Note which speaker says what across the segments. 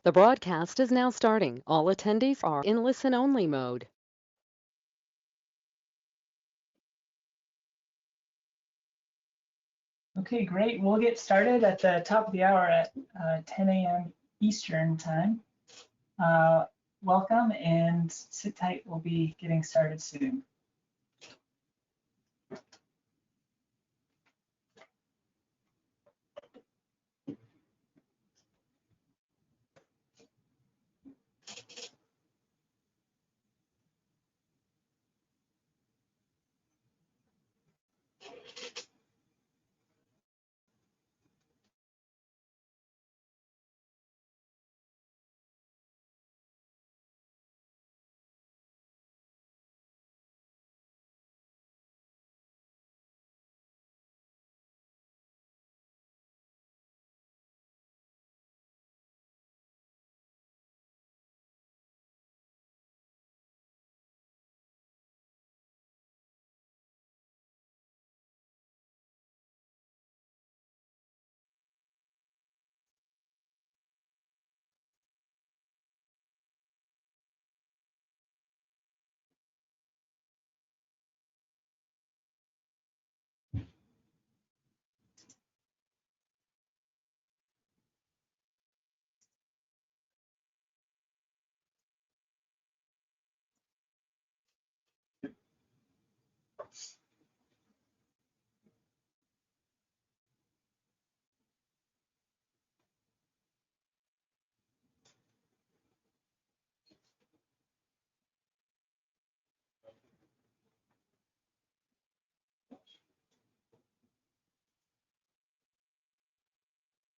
Speaker 1: The broadcast is now starting. All attendees are in listen-only mode.
Speaker 2: Okay, great. We'll get started at the top of the hour at 10 a.m. Eastern time. Welcome and sit tight. We'll be getting started soon.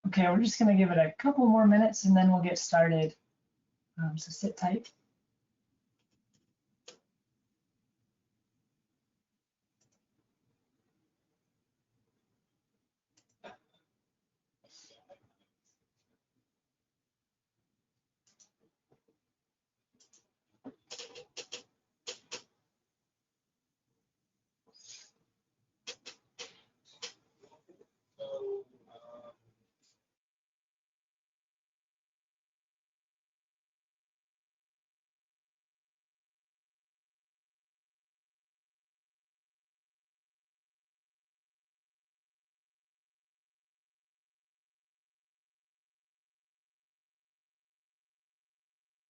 Speaker 2: Okay, we're just going to give it a couple more minutes and then we'll get started. So sit tight.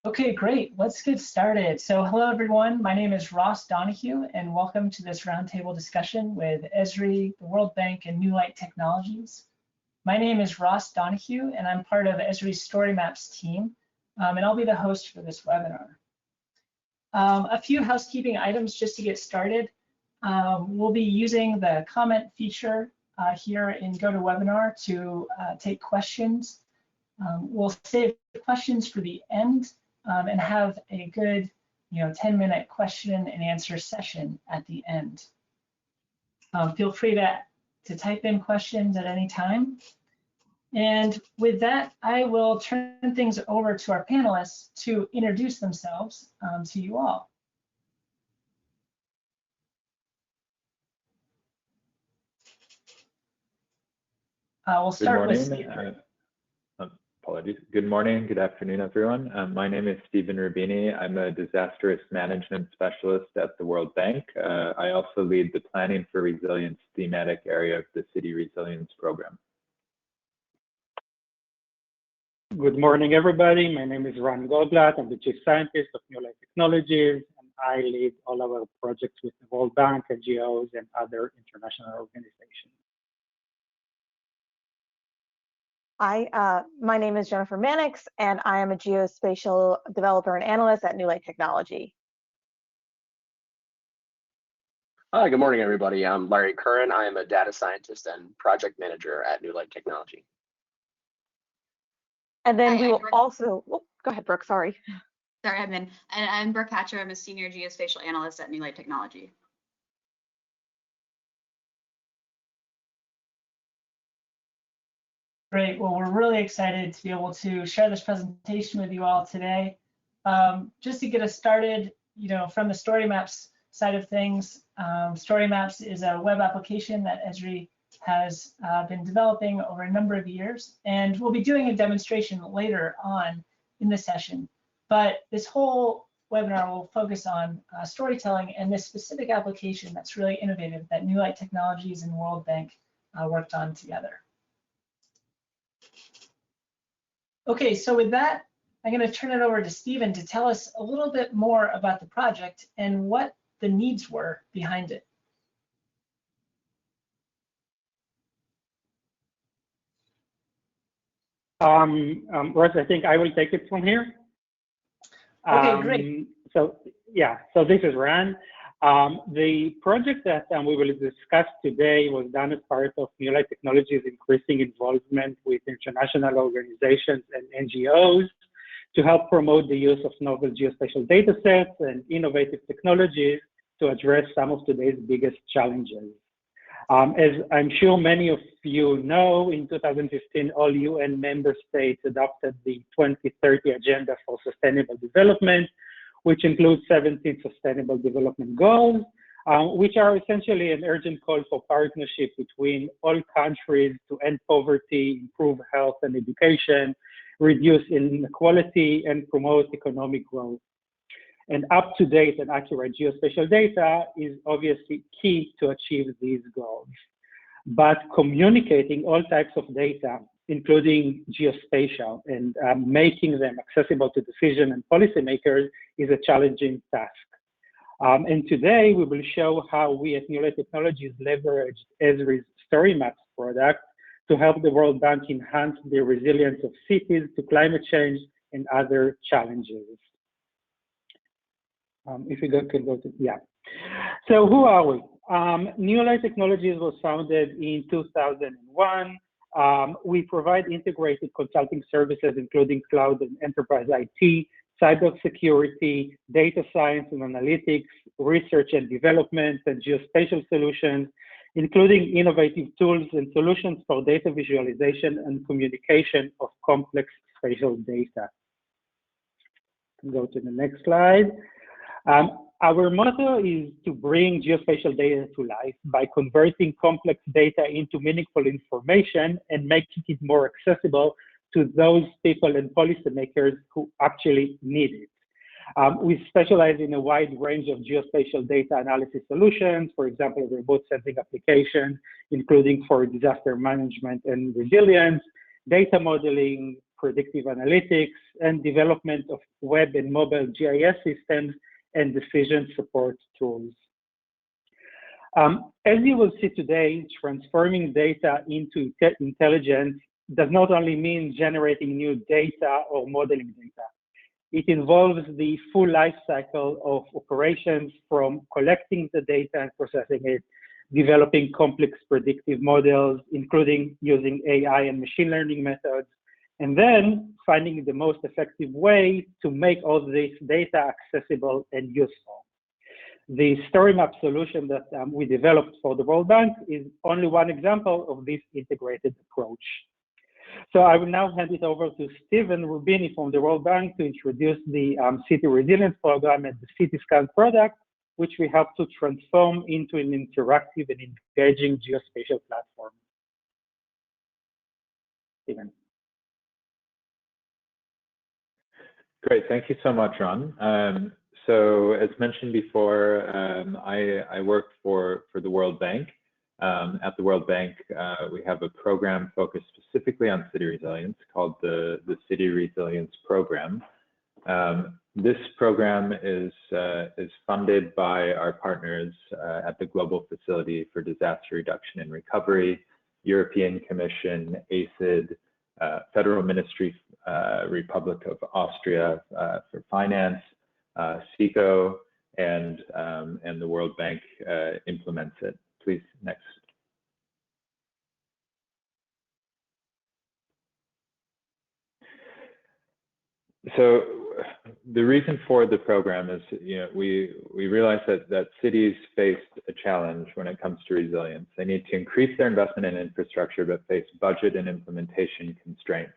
Speaker 2: Okay, great. Let's get started. So hello, everyone. My name is Ross Donihue, and welcome to this roundtable discussion with Esri, the World Bank, and New Light Technologies. My name is Ross Donihue, and I'm part of Esri's StoryMaps team, and I'll be the host for this webinar. A few housekeeping items just to get started. We'll be using the comment feature here in GoToWebinar to take questions. We'll save questions for the end and have a good 10-minute question and answer session at the end. Feel free to type in questions at any time. And with that, I will turn things over to our panelists to introduce themselves to you all. We'll start with Stephen.
Speaker 3: Apologies. Good morning, good afternoon, everyone. My name is Stephen Rubinyi. I'm a disaster risk management specialist at the World Bank. I also lead the Planning for Resilience thematic area of the City Resilience Program.
Speaker 4: Good morning, everybody. My name is Ron Goldblatt. I'm the Chief Scientist of New Light Technologies, and I lead all our projects with the World Bank, NGOs, and other international organizations.
Speaker 5: Hi, my name is Jennifer Mannix, and I am a geospatial developer and analyst at New Light Technology.
Speaker 6: Hi, good morning, everybody. I'm Larry Curran. I am a data scientist and project manager at New Light Technology.
Speaker 5: And then we will also, oh, go ahead, Brooke, sorry.
Speaker 7: Sorry, and I'm Brooke Hatcher. I'm a senior geospatial analyst at New Light Technology.
Speaker 2: Great. Well, we're really excited to be able to share this presentation with you all today. Just to get us started, from the StoryMaps side of things, StoryMaps is a web application that Esri has been developing over a number of years, and we'll be doing a demonstration later on in the session, but this whole webinar will focus on storytelling and this specific application that's really innovative that New Light Technologies and World Bank worked on together. Okay, so with that, I'm going to turn it over to Stephen to tell us a little bit more about the project and what the needs were behind it.
Speaker 4: Russ, I think I will take it from here.
Speaker 2: Okay, great.
Speaker 4: So yeah, so this is Ran. The project that we will discuss today was done as part of New Light Technologies' increasing involvement with international organizations and NGOs to help promote the use of novel geospatial data sets and innovative technologies to address some of today's biggest challenges. As I'm sure many of you know, in 2015, all UN member states adopted the 2030 Agenda for Sustainable Development, which includes 17 Sustainable Development Goals, which are essentially an urgent call for partnership between all countries to end poverty, improve health and education, reduce inequality, and promote economic growth. And up-to-date and accurate geospatial data is obviously key to achieve these goals. But communicating all types of data, including geospatial, and making them accessible to decision and policymakers is a challenging task. And today we will show how we at New Light Technologies leverage Esri's StoryMaps product to help the World Bank enhance the resilience of cities to climate change and other challenges. If you can go to, yeah. So who are we? New Light Technologies was founded in 2001. We provide integrated consulting services, including cloud and enterprise IT, cybersecurity, data science and analytics, research and development, and geospatial solutions, including innovative tools and solutions for data visualization and communication of complex spatial data. Go to the next slide. Our motto is to bring geospatial data to life by converting complex data into meaningful information and making it more accessible to those people and policymakers who actually need it. We specialize in a wide range of geospatial data analysis solutions, for example, remote sensing applications, including for disaster management and resilience, data modeling, predictive analytics, and development of web and mobile GIS systems and decision support tools. As you will see today, transforming data into intelligence does not only mean generating new data or modeling data. It involves the full life cycle of operations, from collecting the data and processing it, developing complex predictive models, including using AI and machine learning methods, and then finding the most effective way to make all this data accessible and useful. The StoryMap solution that we developed for the World Bank is only one example of this integrated approach. So I will now hand it over to Stephen Rubinyi from the World Bank to introduce the City Resilience Program and the CityScan product, which we help to transform into an interactive and engaging geospatial platform. Stephen.
Speaker 3: Great, thank you so much, Ron. So as mentioned before, I work for the World Bank. At the World Bank, we have a program focused specifically on city resilience called the City Resilience Program. This program is funded by our partners at the Global Facility for Disaster Reduction and Recovery, European Commission, ACID, Federal Ministry, Republic of Austria for Finance, SECO, and the World Bank implements it. Please, next. So the reason for the program is, we realize that cities face a challenge when it comes to resilience. They need to increase their investment in infrastructure, but face budget and implementation constraints.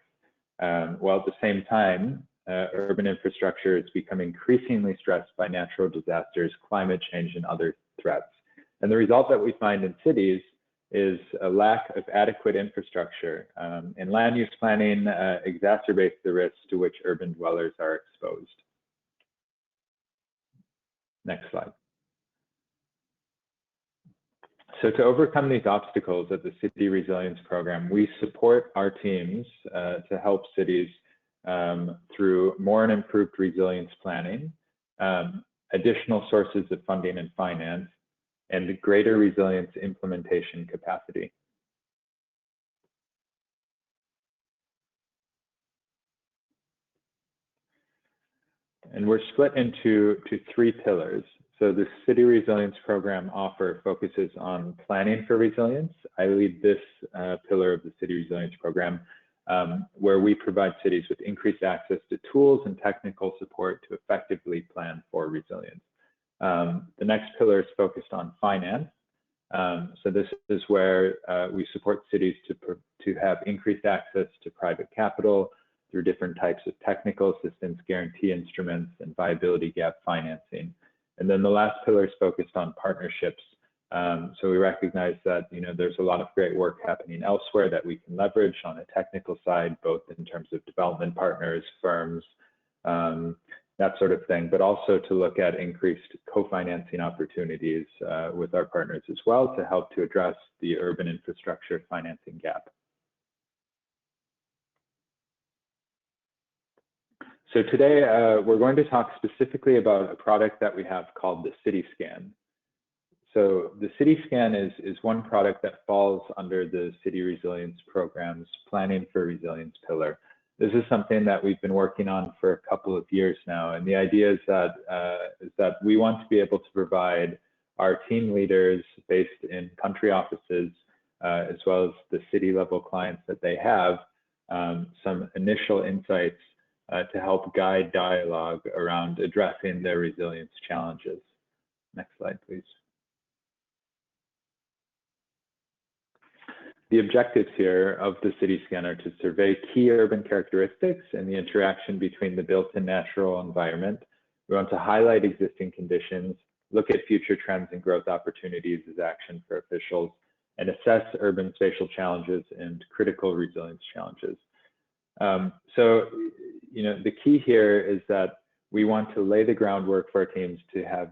Speaker 3: While at the same time, urban infrastructure is becoming increasingly stressed by natural disasters, climate change, and other threats. And the result that we find in cities is a lack of adequate infrastructure, and land use planning exacerbates the risks to which urban dwellers are exposed. Next slide. So to overcome these obstacles at the City Resilience Program, we support our teams to help cities through more and improved resilience planning, additional sources of funding and finance, and greater resilience implementation capacity. And we're split into three pillars. So the City Resilience Program offer focuses on planning for resilience. I lead this pillar of the City Resilience Program, where we provide cities with increased access to tools and technical support to effectively plan for resilience. The next pillar is focused on finance. So this is where we support cities to have increased access to private capital through different types of technical assistance, guarantee instruments, and viability gap financing. And then the last pillar is focused on partnerships. So we recognize that there's a lot of great work happening elsewhere that we can leverage on a technical side, both in terms of development partners, firms, that sort of thing, but also to look at increased co-financing opportunities with our partners as well to help to address the urban infrastructure financing gap. So today we're going to talk specifically about a product that we have called the City Scan. So the City Scan is one product that falls under the City Resilience Program's Planning for Resilience pillar. This is something that we've been working on for a couple of years now, and the idea is that we want to be able to provide our team leaders based in country offices, as well as the city level clients that they have, some initial insights to help guide dialogue around addressing their resilience challenges. Next slide, please. The objectives here of the City Scan are to survey key urban characteristics and the interaction between the built and natural environment. We want to highlight existing conditions, look at future trends and growth opportunities as action for officials, and assess urban spatial challenges and critical resilience challenges. So, the key here is that we want to lay the groundwork for our teams to have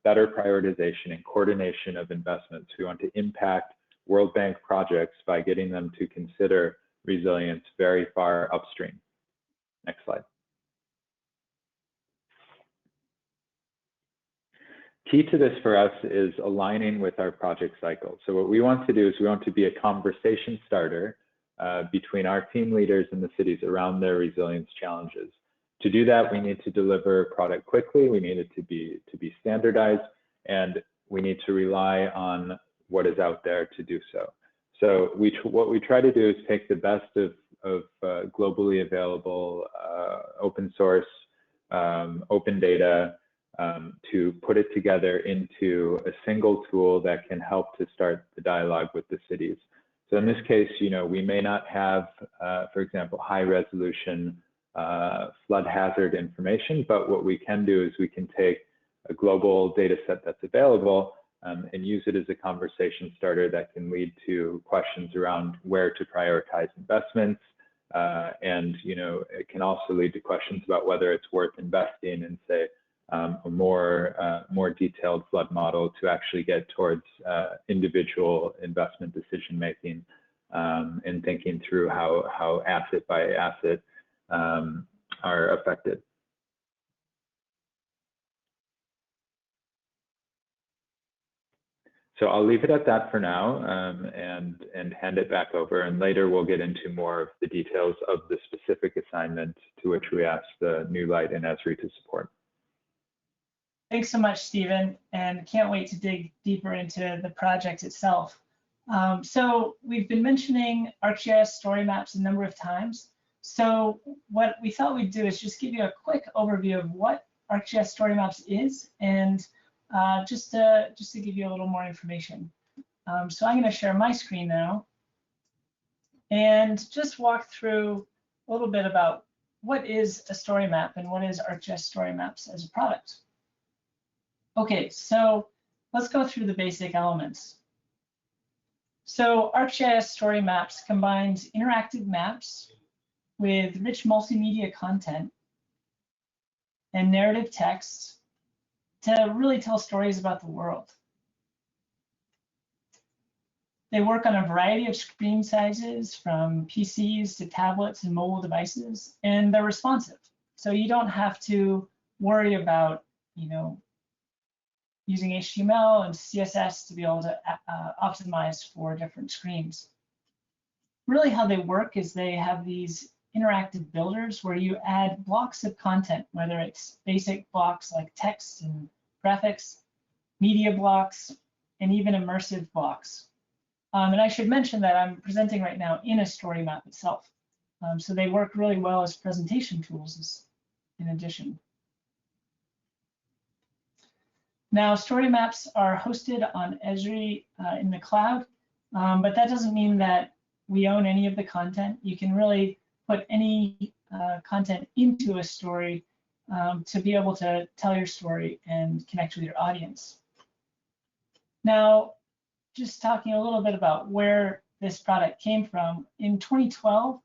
Speaker 3: better prioritization and coordination of investments. We want to impact World Bank projects by getting them to consider resilience very far upstream. Next slide. Key to this for us is aligning with our project cycle. So what we want to do is we want to be a conversation starter between our team leaders and the cities around their resilience challenges. To do that, we need to deliver product quickly, we need it to be standardized, and we need to rely on what is out there to do so. So what we try to do is take the best of globally available open source, open data, to put it together into a single tool that can help to start the dialogue with the cities. So in this case, we may not have, for example, high resolution flood hazard information, but what we can do is we can take a global data set that's available and use it as a conversation starter that can lead to questions around where to prioritize investments. And it can also lead to questions about whether it's worth investing in, say, a more detailed flood model to actually get towards individual investment decision making and thinking through how asset by asset are affected. So I'll leave it at that for now and hand it back over, and later we'll get into more of the details of the specific assignment to which we asked the New Light and Esri to support.
Speaker 2: Thanks so much, Stephen, and can't wait to dig deeper into the project itself. So we've been mentioning ArcGIS StoryMaps a number of times. So what we thought we'd do is just give you a quick overview of what ArcGIS StoryMaps is, and just to give you a little more information. So I'm going to share my screen now and just walk through a little bit about what is a story map and what is ArcGIS StoryMaps as a product. Okay, so let's go through the basic elements. So ArcGIS StoryMaps combines interactive maps with rich multimedia content and narrative text to really tell stories about the world. They work on a variety of screen sizes, from PCs to tablets and mobile devices, and they're responsive. So you don't have to worry about, using HTML and CSS to be able to optimize for different screens. Really how they work is they have these interactive builders where you add blocks of content, whether it's basic blocks like text and graphics, media blocks, and even immersive blocks. And I should mention that I'm presenting right now in a story map itself. So they work really well as presentation tools in addition. Now, story maps are hosted on Esri in the cloud, but that doesn't mean that we own any of the content. You can really put any content into a story to be able to tell your story and connect with your audience. Now, just talking a little bit about where this product came from. In 2012,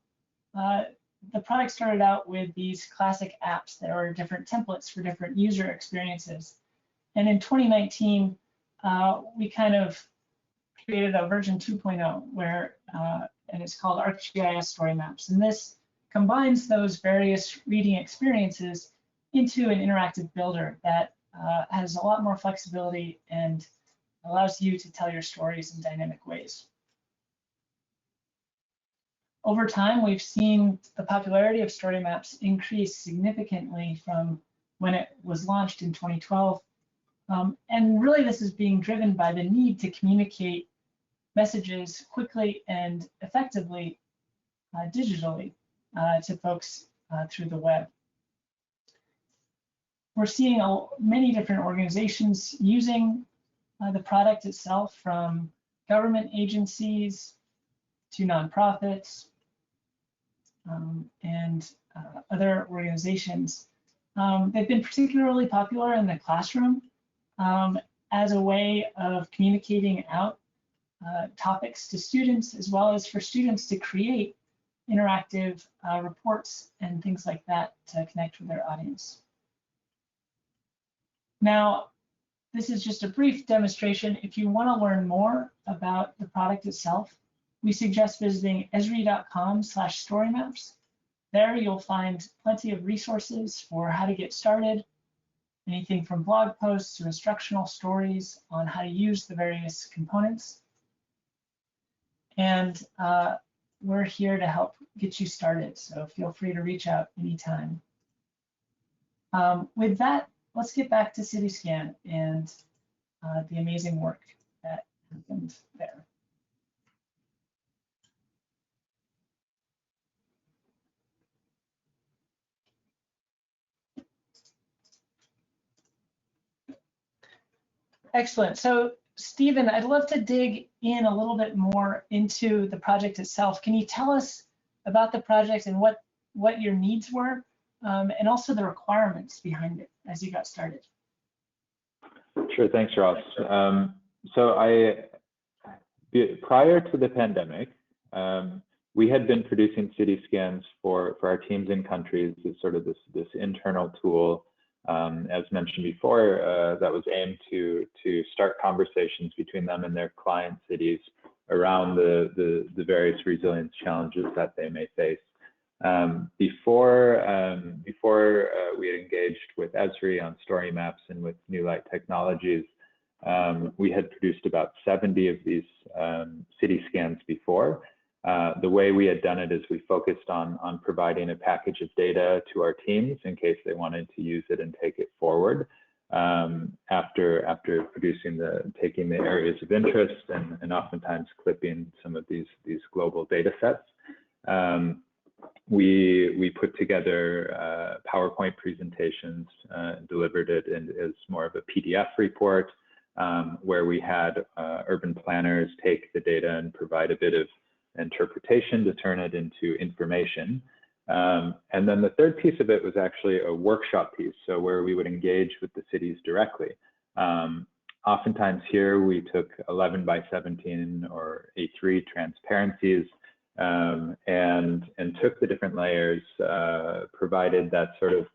Speaker 2: the product started out with these classic apps that are different templates for different user experiences. And in 2019, we kind of created a version 2.0 where, and it's called ArcGIS StoryMaps. And this combines those various reading experiences into an interactive builder that has a lot more flexibility and allows you to tell your stories in dynamic ways. Over time, we've seen the popularity of story maps increase significantly from when it was launched in 2012. And really, this is being driven by the need to communicate messages quickly and effectively digitally to folks through the web. We're seeing many different organizations using the product itself, from government agencies to nonprofits and other organizations. They've been particularly popular in the classroom as a way of communicating out topics to students, as well as for students to create interactive reports and things like that to connect with their audience. Now, this is just a brief demonstration. If you want to learn more about the product itself, we suggest visiting esri.com/storymaps. There you'll find plenty of resources for how to get started, anything from blog posts to instructional stories on how to use the various components. And we're here to help get you started, so feel free to reach out anytime. With that, let's get back to CityScan and the amazing work that happened there. Excellent. So, Stephen, I'd love to dig in a little bit more into the project itself. Can you tell us about the project and what your needs were, and also the requirements behind it as you got started?
Speaker 3: Sure, thanks, Ross. Prior to the pandemic, we had been producing city scans for our teams in countries as sort of this internal tool, as mentioned before, that was aimed to start conversations between them and their client cities around the various resilience challenges that they may face. Before we had engaged with Esri on StoryMaps and with New Light Technologies, we had produced about 70 of these city scans before. The way we had done it is we focused on providing a package of data to our teams in case they wanted to use it and take it forward. After taking the areas of interest and oftentimes clipping some of these global data sets. We put together PowerPoint presentations, delivered it as more of a PDF report, where we had urban planners take the data and provide a bit of interpretation to turn it into information. And then the third piece of it was actually a workshop piece, so where we would engage with the cities directly oftentimes here we took 11 by 17 or A3 transparencies and took the different layers, provided that sort of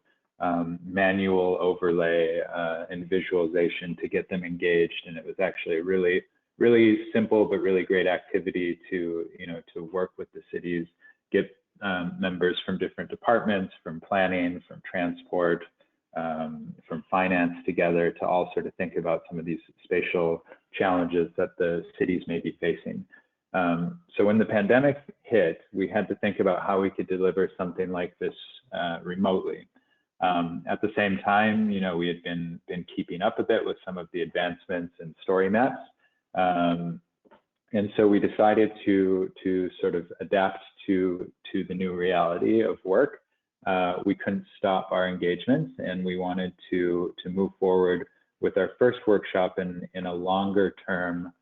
Speaker 3: manual overlay and visualization to get them engaged. And it was actually a really simple but really great activity to to work with the cities, get members from different departments, from planning, from transport, from finance together to all sort of think about some of these spatial challenges that the cities may be facing. So when the pandemic hit, we had to think about how we could deliver something like this remotely. At the same time, we had been keeping up a bit with some of the advancements in StoryMaps. And so we decided to sort of adapt to the new reality of work. We couldn't stop our engagements, and we wanted to move forward with our first workshop in a longer term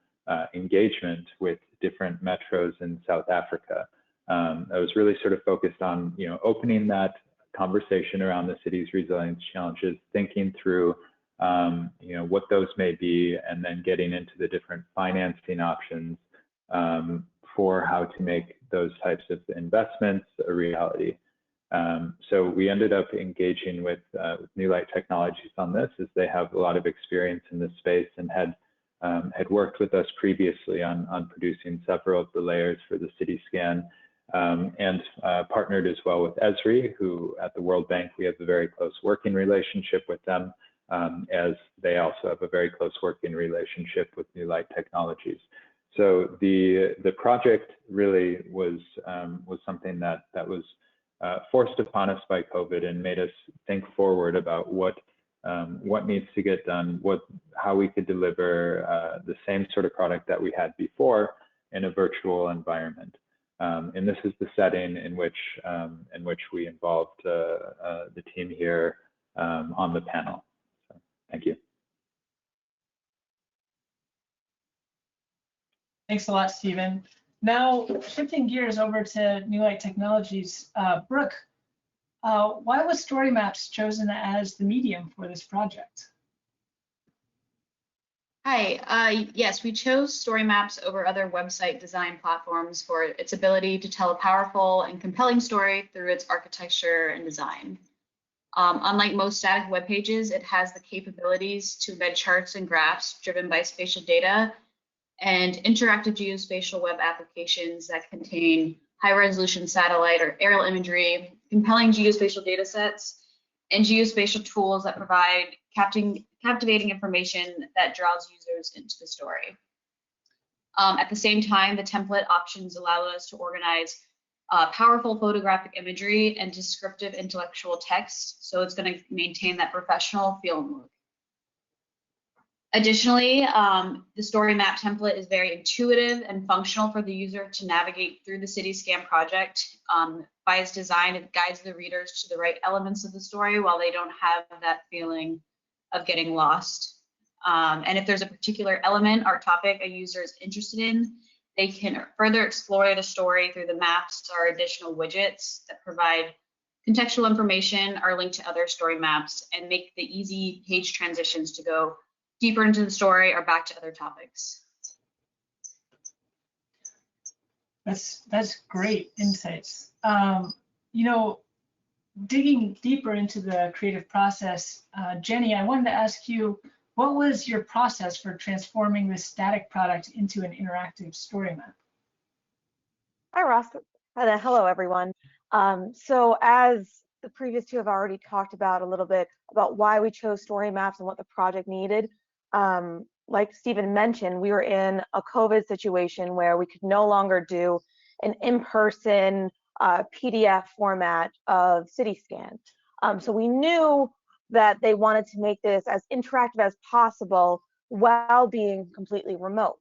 Speaker 3: engagement with different metros in South Africa. I was really sort of focused on opening that conversation around the city's resilience challenges, thinking through what those may be, and then getting into the different financing options for how to make those types of investments a reality. So we ended up engaging with New Light Technologies on this, as they have a lot of experience in this space and had worked with us previously on producing several of the layers for the city scan, and partnered as well with Esri, who at the World Bank, we have a very close working relationship with them, as they also have a very close working relationship with New Light Technologies. So the project really was something that was forced upon us by COVID and made us think forward about what needs to get done, how we could deliver the same sort of product that we had before in a virtual environment. And this is the setting in which we involved the team here on the panel. So, thank you.
Speaker 2: Thanks a lot, Stephen. Now, shifting gears over to New Light Technologies, Brooke, why was StoryMaps chosen as the medium for this project?
Speaker 7: Hi, yes, we chose StoryMaps over other website design platforms for its ability to tell a powerful and compelling story through its architecture and design. Unlike most static web pages, it has the capabilities to embed charts and graphs driven by spatial data and interactive geospatial web applications that contain high-resolution satellite or aerial imagery, compelling geospatial data sets, and geospatial tools that provide captivating information that draws users into the story. At the same time, the template options allow us to organize powerful photographic imagery and descriptive intellectual text, so it's going to maintain that professional feel and look. Additionally, the StoryMap template is very intuitive and functional for the user to navigate through the city scan project. By its design, it guides the readers to the right elements of the story while they don't have that feeling of getting lost. And if there's a particular element or topic a user is interested in, they can further explore the story through the maps or additional widgets that provide contextual information or link to other story maps and make the easy page transitions to go deeper into the story or back to other topics.
Speaker 2: That's great insights. Digging deeper into the creative process, Jenny, I wanted to ask you, what was your process for transforming this static product into an interactive story map?
Speaker 5: Hi, Ross. Hello, everyone. So as the previous two have already talked about a little bit about why we chose story maps and what the project needed, like Stephen mentioned, we were in a COVID situation where we could no longer do an in-person PDF format of CityScan. So we knew that they wanted to make this as interactive as possible while being completely remote.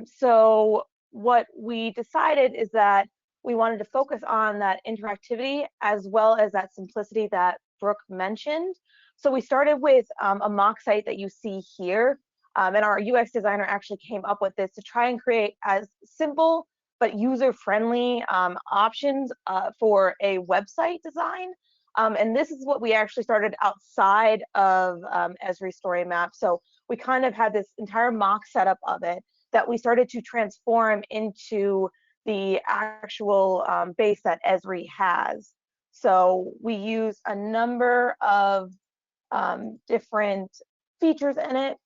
Speaker 5: So what we decided is that we wanted to focus on that interactivity as well as that simplicity that Brooke mentioned. So we started with a mock site that you see here, and our UX designer actually came up with this to try and create as simple but user-friendly options for a website design. And this is what we actually started outside of Esri StoryMap. So we kind of had this entire mock setup of it that we started to transform into the actual base that Esri has. So we use a number of different features in it.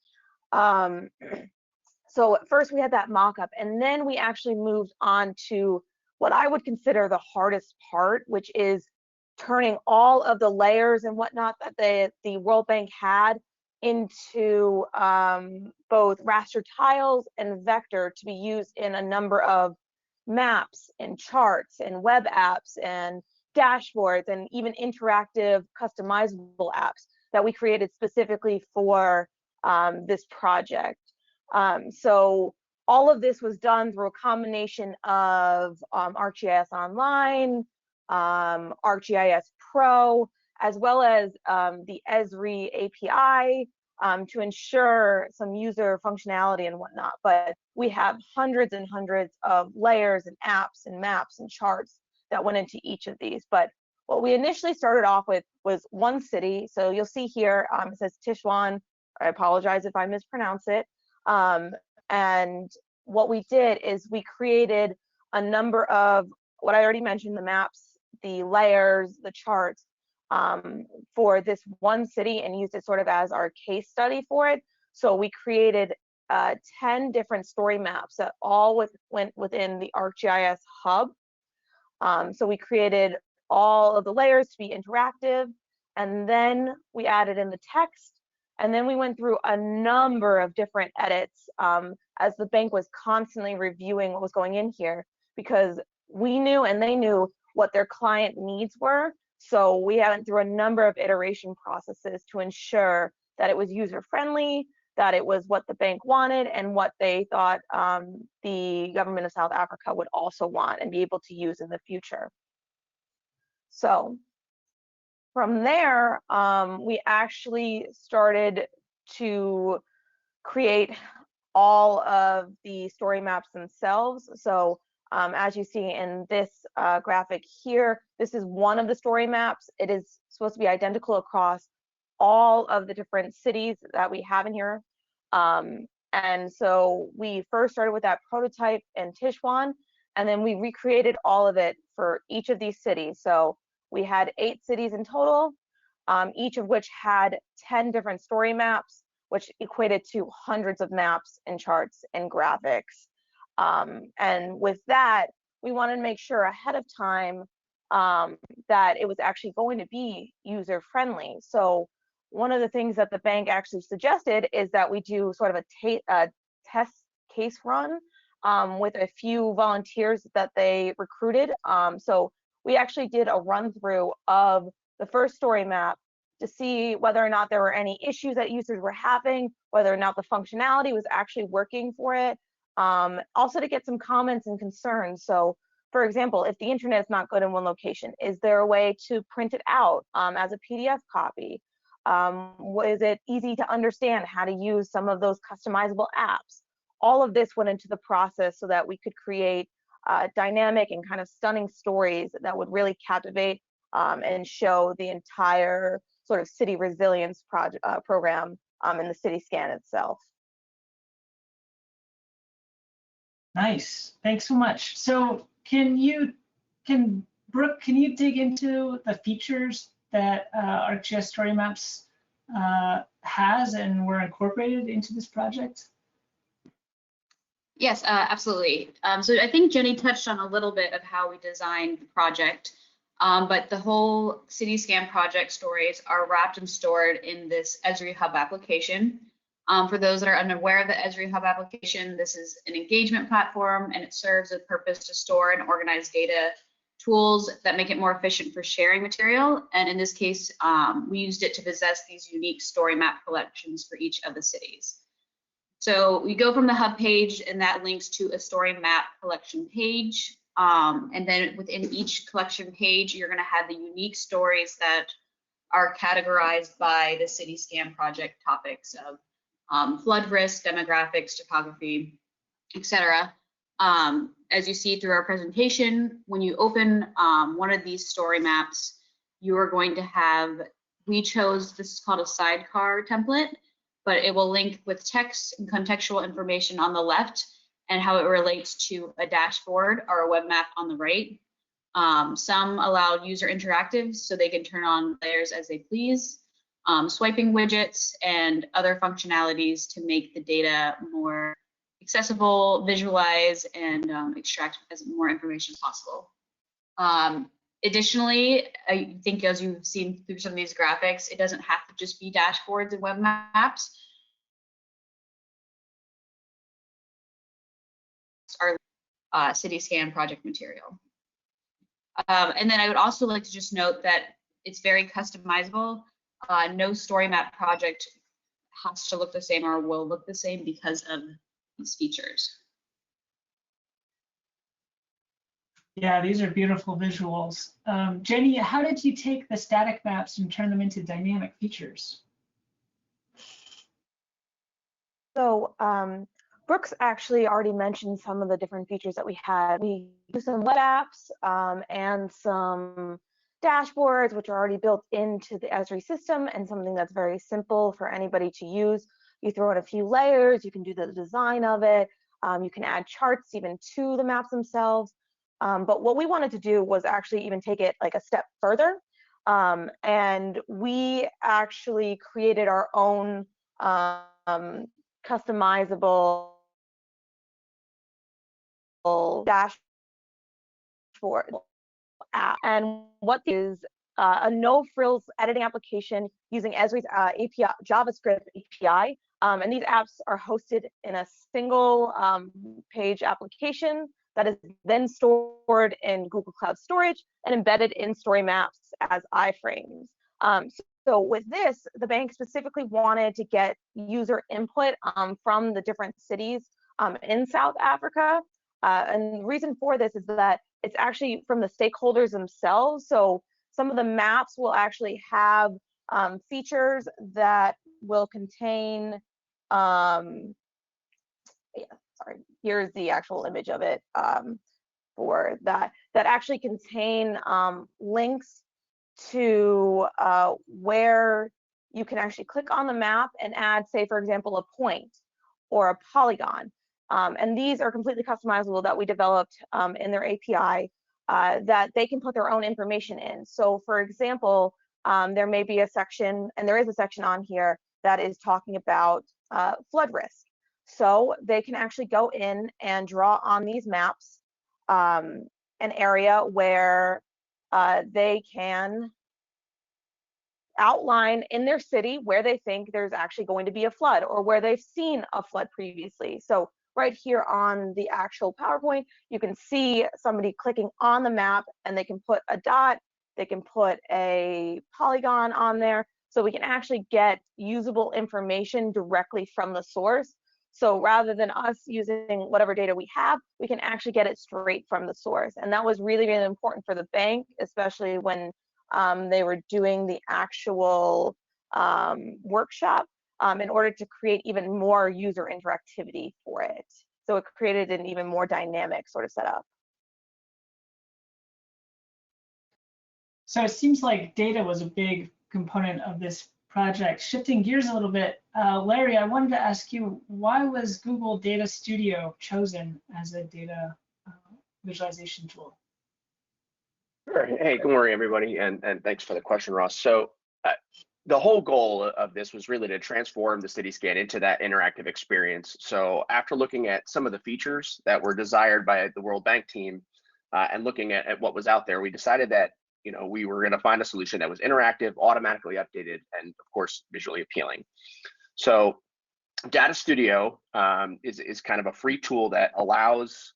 Speaker 5: So at first we had that mock-up, and then we actually moved on to what I would consider the hardest part, which is turning all of the layers and whatnot that the World Bank had into both raster tiles and vector to be used in a number of maps and charts and web apps and dashboards and even interactive customizable apps that we created specifically for this project. So all of this was done through a combination of ArcGIS Online, ArcGIS Pro, as well as the Esri API to ensure some user functionality and whatnot. But we have hundreds and hundreds of layers and apps and maps and charts that went into each of these. But what we initially started off with was one city. So you'll see here, it says Tishwan. I apologize if I mispronounce it. And what we did is we created a number of what I already mentioned, the maps, the layers, the charts for this one city, and used it sort of as our case study for it. So we created 10 different story maps that all went within the ArcGIS Hub. So we created all of the layers to be interactive, and then we added in the text, and then we went through a number of different edits as the bank was constantly reviewing what was going in here, because we knew and they knew what their client needs were. So we went through a number of iteration processes to ensure that it was user-friendly, that it was what the bank wanted and what they thought the government of South Africa would also want and be able to use in the future. So from there, we actually started to create all of the story maps themselves. So as you see in this graphic here, this is one of the story maps. It is supposed to be identical across all of the different cities that we have in here. And so we first started with that prototype in Tishwan, and then we recreated all of it for each of these cities. So we had 8 cities in total, each of which had 10 different story maps, which equated to hundreds of maps and charts and graphics. And with that, we wanted to make sure ahead of time that it was actually going to be user-friendly. So one of the things that the bank actually suggested is that we do sort of a test case run with a few volunteers that they recruited. So we actually did a run through of the first story map to see whether or not there were any issues that users were having, whether or not the functionality was actually working for it. Also to get some comments and concerns. So for example, if the internet is not good in one location, is there a way to print it out as a PDF copy? Is it easy to understand how to use some of those customizable apps? All of this went into the process so that we could create dynamic and kind of stunning stories that would really captivate and show the entire sort of city resilience program in the city scan itself.
Speaker 2: Nice, thanks so much. So Brooke, can you dig into the features that ArcGIS StoryMaps has and were incorporated into this project?
Speaker 7: Yes, absolutely. So I think Jenny touched on a little bit of how we designed the project, but the whole city scan project stories are wrapped and stored in this Esri Hub application. For those that are unaware of the Esri Hub application, this is an engagement platform, and it serves a purpose to store and organize data tools that make it more efficient for sharing material. And in this case, we used it to possess these unique story map collections for each of the cities. So we go from the hub page, and that links to a story map collection page. And then within each collection page, you're going to have the unique stories that are categorized by the city scan project topics of flood risk, demographics, topography, etc. As you see through our presentation, when you open one of these story maps, you are going to have, we chose, this is called a sidecar template, but it will link with text and contextual information on the left and how it relates to a dashboard or a web map on the right. Some allow user interactive, so they can turn on layers as they please, swiping widgets and other functionalities to make the data more accessible, visualize, and extract as more information as possible. Additionally, I think as you've seen through some of these graphics, it doesn't have to just be dashboards and web maps. Our city scan project material. And then I would also like to just note that it's very customizable. No StoryMap project has to look the same or will look the same because of these features.
Speaker 2: Yeah, these are beautiful visuals. Jenny, how did you take the static maps and turn them into dynamic features?
Speaker 5: So Brooks actually already mentioned some of the different features that we had. We used some web apps and some dashboards, which are already built into the Esri system, and something that's very simple for anybody to use. You throw in a few layers, you can do the design of it, you can add charts even to the maps themselves. But what we wanted to do was actually even take it like a step further. And we actually created our own customizable dashboard app. And what is a no-frills editing application using Esri's API, JavaScript API. And these apps are hosted in a single page application that is then stored in Google Cloud Storage and embedded in StoryMaps as iframes. So with this, the bank specifically wanted to get user input from the different cities in South Africa. And the reason for this is that it's actually from the stakeholders themselves. So some of the maps will actually have features that will contain, sorry, here's the actual image of it for that actually contain links to where you can actually click on the map and add, say, for example, a point or a polygon. And these are completely customizable that we developed in their API that they can put their own information in. So for example, there may be a section, and there is a section on here that is talking about flood risk. So they can actually go in and draw on these maps an area where they can outline in their city where they think there's actually going to be a flood or where they've seen a flood previously. So right here on the actual PowerPoint, you can see somebody clicking on the map and they can put a dot, they can put a polygon on there. So we can actually get usable information directly from the source. So rather than us using whatever data we have, we can actually get it straight from the source. And that was really, really important for the bank, especially when they were doing the actual workshop in order to create even more user interactivity for it. So it created an even more dynamic sort of setup.
Speaker 2: So it seems like data was a big component of this project. Shifting gears a little bit, Larry, I wanted to ask you, why was Google Data Studio chosen as a data visualization tool?
Speaker 6: Sure. Hey, good morning, everybody, and thanks for the question, Ross. So the whole goal of this was really to transform the city scan into that interactive experience. So after looking at some of the features that were desired by the World Bank team and looking at what was out there, we decided that we were going to find a solution that was interactive, automatically updated, and of course, visually appealing. So Data Studio is kind of a free tool that allows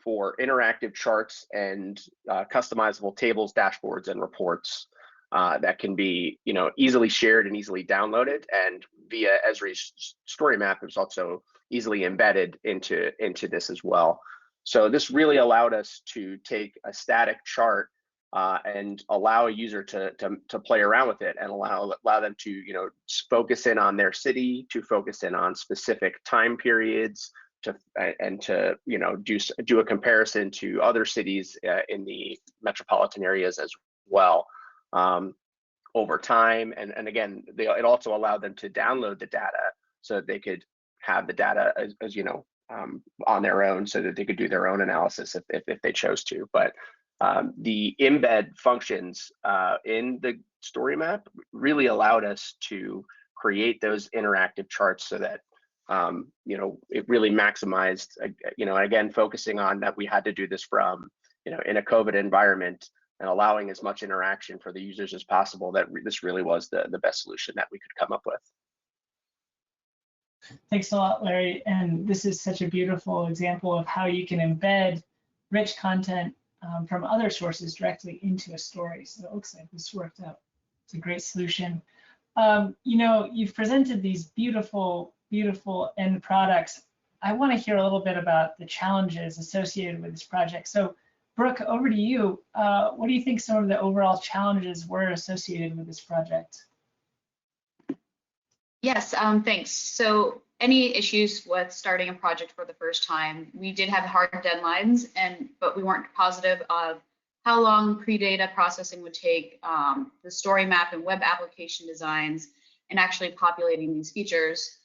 Speaker 6: for interactive charts and customizable tables, dashboards, and reports that can be easily shared and easily downloaded. And via Esri's StoryMap, it's also easily embedded into this as well. So this really allowed us to take a static chart and allow a user to play around with it and allow them to focus in on their city, to focus in on specific time periods, to do a comparison to other cities in the metropolitan areas as well. over time. And again, it also allowed them to download the data so that they could have the data as you know, on their own, so that they could do their own analysis if they chose to. But the embed functions in the StoryMap really allowed us to create those interactive charts so that you know, it really maximized, you know, again, focusing on that we had to do this from, you know, in a COVID environment, and allowing as much interaction for the users as possible, that this really was the best solution that we could come up with.
Speaker 2: Thanks a lot, Larry. And this is such a beautiful example of how you can embed rich content from other sources directly into a story. So it looks like this worked out. It's a great solution. You know, you've presented these beautiful end products. I want to hear a little bit about the challenges associated with this project. So Brooke, over to you. What do you think some of the overall challenges were associated with this project?
Speaker 7: Yes, thanks. So any issues with starting a project for the first time, we did have hard deadlines, but we weren't positive of how long pre-data processing would take, the story map and web application designs, and actually populating these features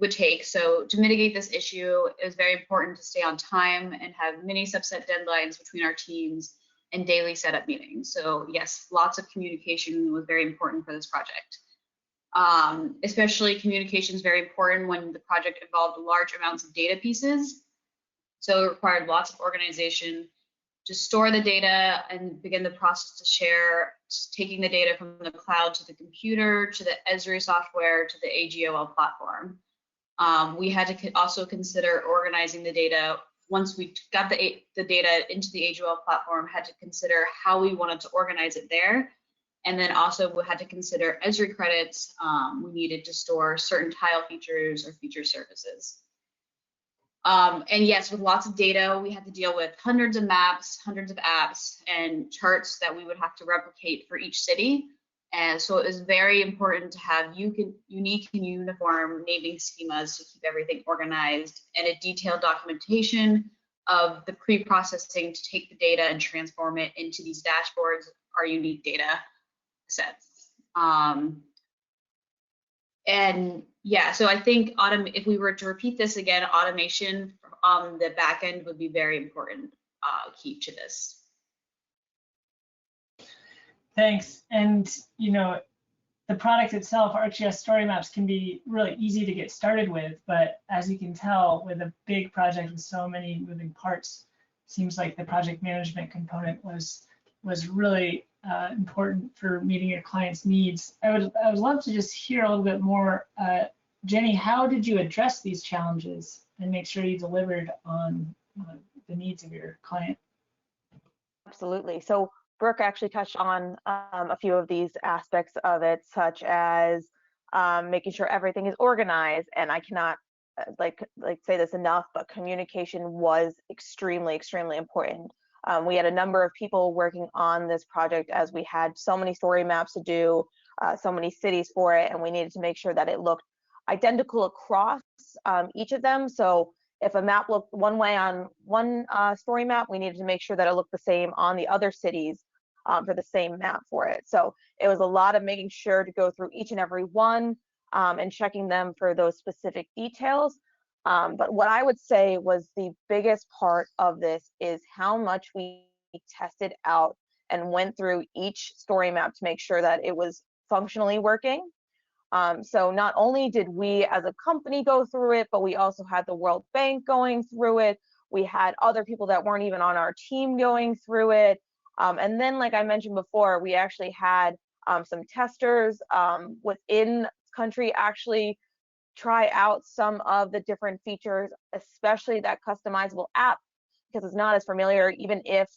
Speaker 7: would take. So to mitigate this issue, it was very important to stay on time and have mini subset deadlines between our teams and daily setup meetings. So yes, lots of communication was very important for this project. Especially communication is very important when the project involved large amounts of data pieces. So it required lots of organization to store the data and begin the process to share, taking the data from the cloud to the computer, to the Esri software, to the AGOL platform. We had to also consider organizing the data. Once we got the data into the AGOL platform, had to consider how we wanted to organize it there. And then also we had to consider Esri credits. We needed to store certain tile features or feature services. And yes, with lots of data, we had to deal with hundreds of maps, hundreds of apps, and charts that we would have to replicate for each city. And so it was very important to have unique and uniform naming schemas to keep everything organized, and a detailed documentation of the pre-processing to take the data and transform it into these dashboards, our unique data sets. And yeah, so I think if we were to repeat this again, automation on the back end would be very important key to this.
Speaker 2: Thanks. And you know, the product itself, ArcGIS StoryMaps, can be really easy to get started with, but as you can tell, with a big project with so many moving parts, seems like the project management component was really important for meeting your clients' needs. I would love to just hear a little bit more. Jenny, how did you address these challenges and make sure you delivered on the needs of your client?
Speaker 5: Absolutely. So Brooke actually touched on a few of these aspects of it, such as making sure everything is organized. And I cannot like say this enough, but communication was extremely important. We had a number of people working on this project, as we had so many story maps to do, so many cities for it, and we needed to make sure that it looked identical across each of them. So if a map looked one way on one story map, we needed to make sure that it looked the same on the other cities for the same map for it. So it was a lot of making sure to go through each and every one and checking them for those specific details. But what I would say was the biggest part of this is how much we tested out and went through each story map to make sure that it was functionally working. So not only did we as a company go through it, but we also had the World Bank going through it. We had other people that weren't even on our team going through it. And then, like I mentioned before, we actually had some testers within the country actually try out some of the different features, especially that customizable app, because it's not as familiar. Even if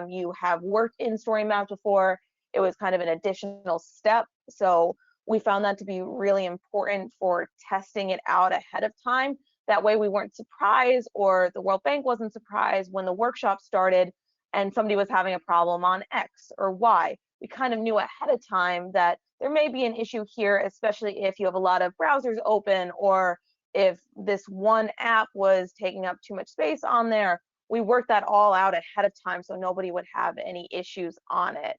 Speaker 5: you have worked in StoryMap before, it was kind of an additional step. So we found that to be really important for testing it out ahead of time. That way we weren't surprised, or the World Bank wasn't surprised when the workshop started and somebody was having a problem on X or Y. We kind of knew ahead of time that there may be an issue here, especially if you have a lot of browsers open, or if this one app was taking up too much space on there. We worked that all out ahead of time so nobody would have any issues on it.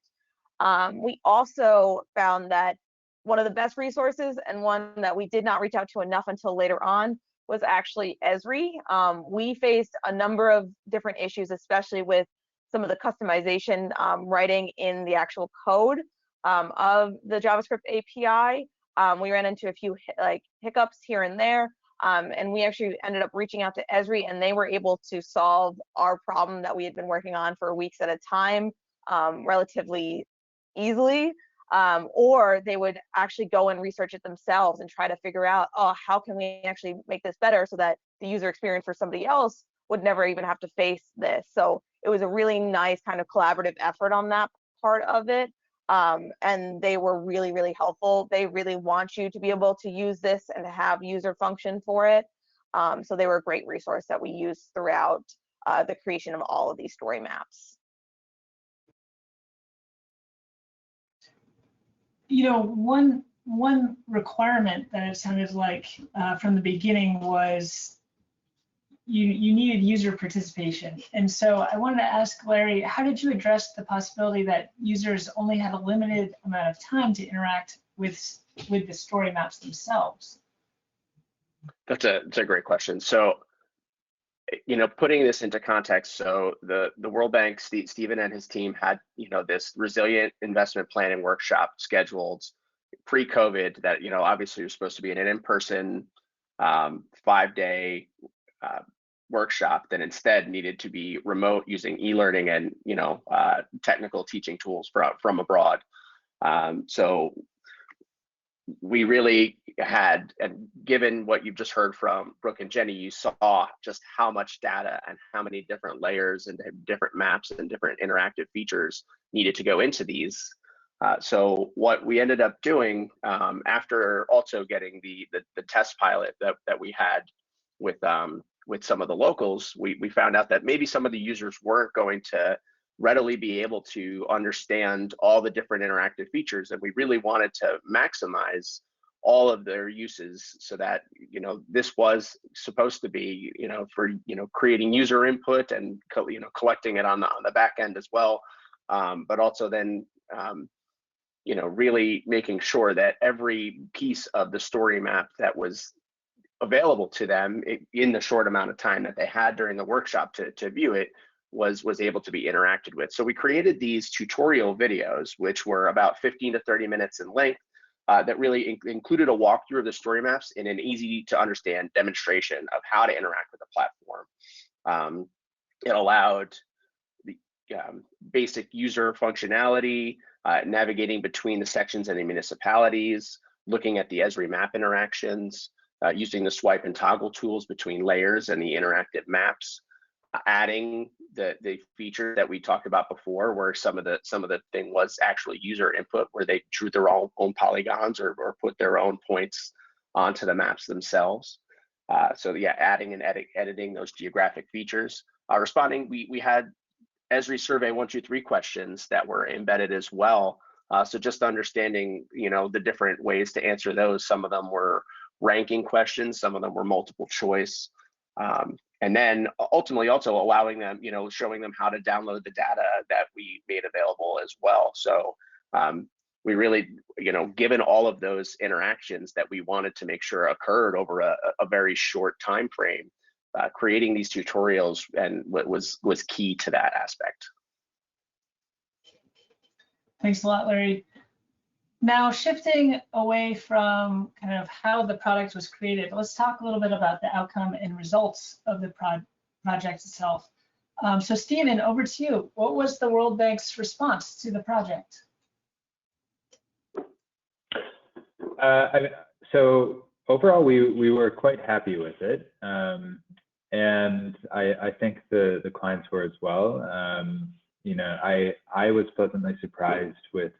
Speaker 5: We also found that one of the best resources, and one that we did not reach out to enough until later on, was actually Esri. We faced a number of different issues, especially with some of the customization writing in the actual code of the JavaScript API. We ran into a few hiccups here and there, and we actually ended up reaching out to Esri, and they were able to solve our problem that we had been working on for weeks at a time relatively easily. Or they would actually go and research it themselves and try to figure out, oh, how can we actually make this better so that the user experience for somebody else would never even have to face this. So it was a really nice kind of collaborative effort on that part of it. And they were really, really helpful. They really want you to be able to use this and to have user function for it. So they were a great resource that we used throughout the creation of all of these story maps.
Speaker 2: You know, one requirement that it sounded like from the beginning was you needed user participation. And so I wanted to ask Larry, how did you address the possibility that users only had a limited amount of time to interact with the story maps themselves?
Speaker 6: That's a great question. So, you know, putting this into context, so the World Bank, Stephen and his team had, you know, this resilient investment planning workshop scheduled pre-COVID that, you know, obviously was supposed to be an in-person 5-day workshop that instead needed to be remote using e-learning and, you know, technical teaching tools from abroad. So we really had, and given what you've just heard from Brooke and Jenny, you saw just how much data and how many different layers and different maps and different interactive features needed to go into these. So what we ended up doing after also getting the test pilot that we had with some of the locals, we found out that maybe some of the users weren't going to readily be able to understand all the different interactive features, and we really wanted to maximize all of their uses so that, you know, this was supposed to be, you know, for, you know, creating user input and, you know, collecting it on the back end as well, but also then you know, really making sure that every piece of the story map that was available to them in the short amount of time that they had during the workshop to view it was able to be interacted with. So we created these tutorial videos, which were about 15 to 30 minutes in length, that really included a walkthrough of the story maps in an easy to understand demonstration of how to interact with the platform. It allowed the basic user functionality, navigating between the sections and the municipalities, looking at the Esri map interactions, using the swipe and toggle tools between layers and the interactive maps, adding the feature that we talked about before, where some of the thing was actually user input, where they drew their own polygons or put their own points onto the maps themselves. So yeah, adding and editing those geographic features. Responding, we had Esri survey 1, 2, 3 questions that were embedded as well. So just understanding, you know, the different ways to answer those. Some of them were ranking questions, some of them were multiple choice. And then ultimately also allowing them, you know, showing them how to download the data that we made available as well. So we really, you know, given all of those interactions that we wanted to make sure occurred over a very short time frame, creating these tutorials and was key to that aspect.
Speaker 2: Thanks a lot, Larry. Now, shifting away from kind of how the product was created, let's talk a little bit about the outcome and results of the project itself. So Stephen, over to you. What was the World Bank's response to the project?
Speaker 3: So overall, we were quite happy with it. And I think the clients were as well. You know, I was pleasantly surprised with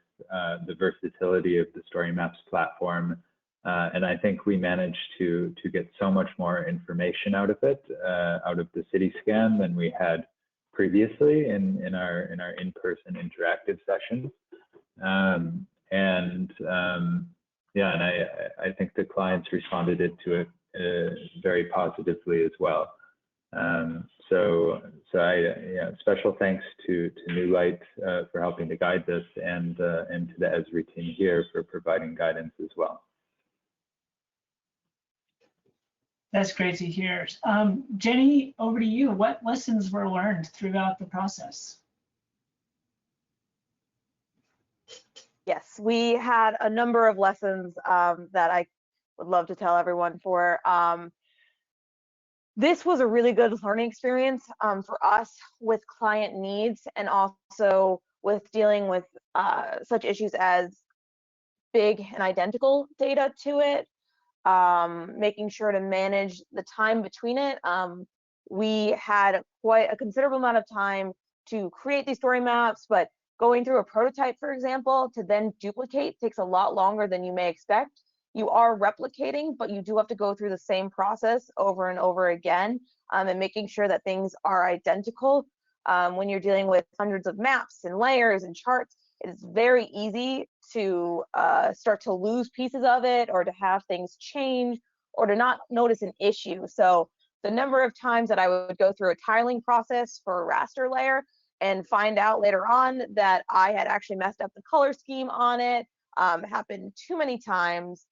Speaker 3: the versatility of the StoryMaps platform, and I think we managed to get so much more information out of it, out of the city scan, than we had previously in our in-person interactive sessions. Yeah, and I think the clients responded to it very positively as well. Special thanks to New Light for helping to guide this, and to the Esri team here for providing guidance as well.
Speaker 2: That's great to hear. Jenny, over to you. What lessons were learned throughout the process?
Speaker 5: Yes, we had a number of lessons that I would love to tell everyone for. This was a really good learning experience for us with client needs, and also with dealing with such issues as big and identical data to it, making sure to manage the time between it. We had quite a considerable amount of time to create these story maps, but going through a prototype, for example, to then duplicate takes a lot longer than you may expect. You are replicating, but you do have to go through the same process over and over again, and making sure that things are identical. When you're dealing with hundreds of maps and layers and charts, it's very easy to start to lose pieces of it, or to have things change, or to not notice an issue. So the number of times that I would go through a tiling process for a raster layer and find out later on that I had actually messed up the color scheme on it happened too many times.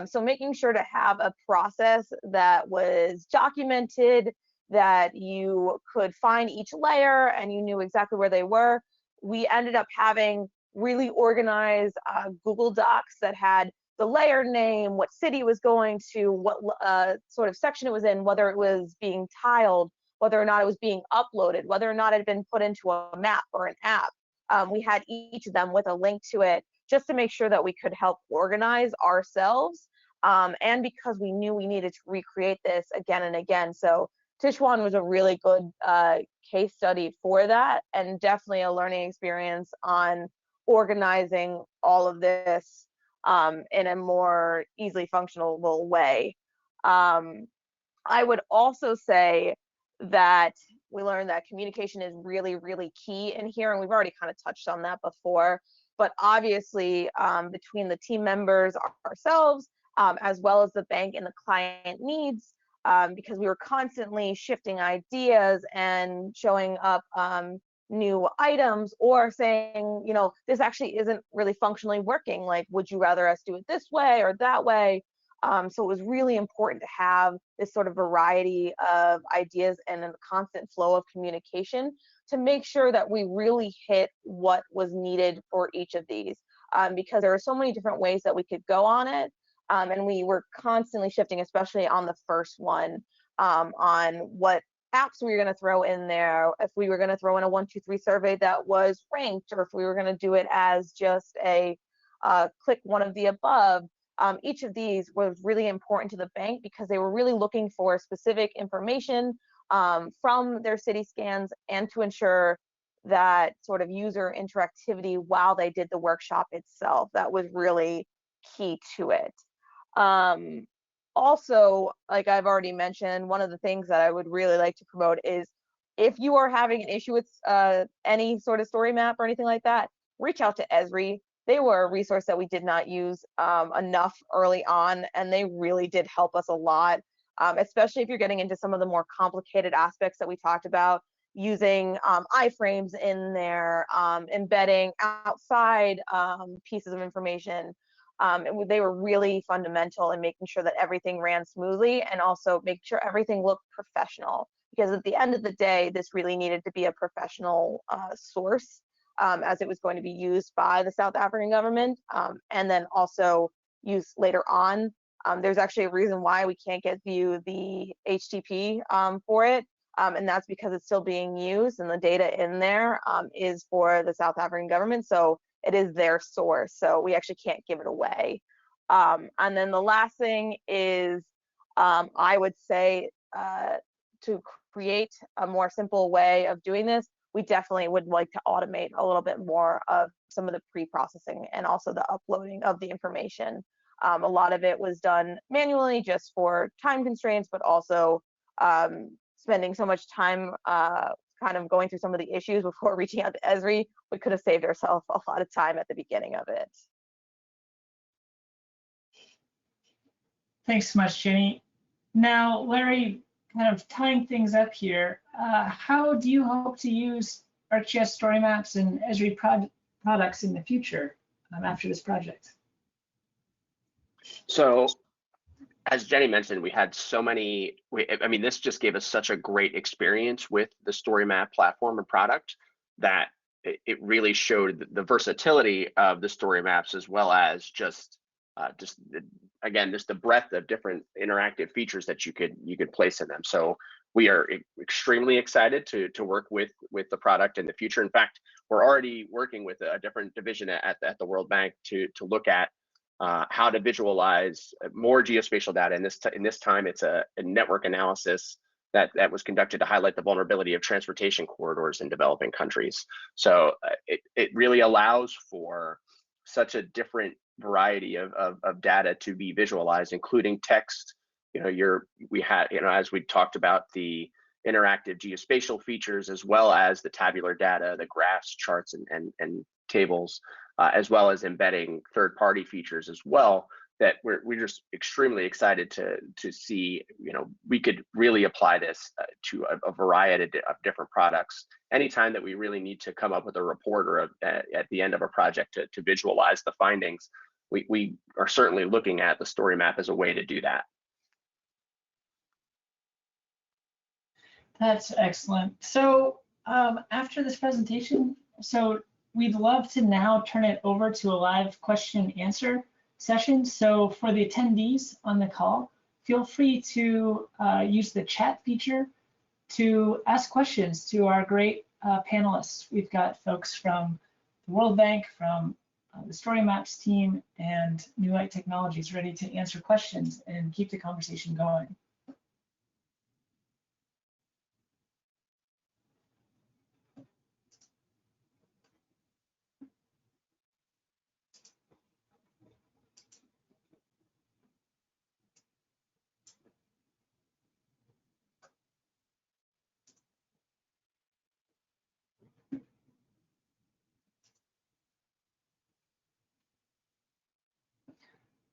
Speaker 5: So making sure to have a process that was documented, that you could find each layer and you knew exactly where they were. We ended up having really organized Google Docs that had the layer name, what city it was going to, what sort of section it was in, whether it was being tiled, whether or not it was being uploaded, whether or not it had been put into a map or an app. We had each of them with a link to it, just to make sure that we could help organize ourselves, and because we knew we needed to recreate this again and again. So Tishwan was a really good case study for that, and definitely a learning experience on organizing all of this in a more easily functional way. I would also say that we learned that communication is really, really key in here, and we've already kind of touched on that before. But obviously, between the team members, ourselves, as well as the bank and the client needs, because we were constantly shifting ideas and showing up new items, or saying, you know, this actually isn't really functionally working. Like, would you rather us do it this way or that way? So it was really important to have this sort of variety of ideas and a constant flow of communication to make sure that we really hit what was needed for each of these, because there are so many different ways that we could go on it. And we were constantly shifting, especially on the first one, on what apps we were going to throw in there, if we were going to throw in a 1, 2, 3 survey that was ranked, or if we were going to do it as just a click one of the above. Each of these was really important to the bank because they were really looking for specific information from their city scans, and to ensure that sort of user interactivity while they did the workshop itself. That was really key to it. Also, like I've already mentioned, one of the things that I would really like to promote is, if you are having an issue with any sort of story map or anything like that, reach out to Esri. They were a resource that we did not use enough early on, and they really did help us a lot, especially if you're getting into some of the more complicated aspects that we talked about, using iframes in there, embedding outside pieces of information. They were really fundamental in making sure that everything ran smoothly, and also make sure everything looked professional, because at the end of the day, this really needed to be a professional source, as it was going to be used by the South African government, and then also used later on. There's actually a reason why we can't get view the HTTP for it, and that's because it's still being used, and the data in there is for the South African government, so it is their source, so we actually can't give it away. And then the last thing is, I would say, to create a more simple way of doing this, we definitely would like to automate a little bit more of some of the pre-processing and also the uploading of the information. A lot of it was done manually just for time constraints, but also spending so much time kind of going through some of the issues before reaching out to Esri, we could have saved ourselves a lot of time at the beginning of it.
Speaker 2: Thanks so much, Jenny. Now, Larry, kind of tying things up here, how do you hope to use ArcGIS StoryMaps and Esri products in the future after this project?
Speaker 6: So, as Jenny mentioned, we had so many, I mean, this just gave us such a great experience with the StoryMap platform and product that it really showed the versatility of the StoryMaps, as well as just the breadth of different interactive features that you could place in them. So we are extremely excited to work with the product in the future. In fact, we're already working with a different division at the World Bank to look at how to visualize more geospatial data. In this time, it's a network analysis that was conducted to highlight the vulnerability of transportation corridors in developing countries. So it really allows for such a different variety of data to be visualized, including text. We had, as we talked about, the interactive geospatial features, as well as the tabular data, the graphs, charts, and tables, as well as embedding third-party features as well, that we're just extremely excited to see. We could really apply this to a variety of different products. Anytime that we really need to come up with a report or at the end of a project to visualize the findings, we are certainly looking at the StoryMap as a way to do that.
Speaker 2: That's excellent. So after this presentation, we'd love to now turn it over to a live question and answer session. So for the attendees on the call, feel free to use the chat feature to ask questions to our great panelists. We've got folks from the World Bank, from the StoryMaps team, and New Light Technologies ready to answer questions and keep the conversation going.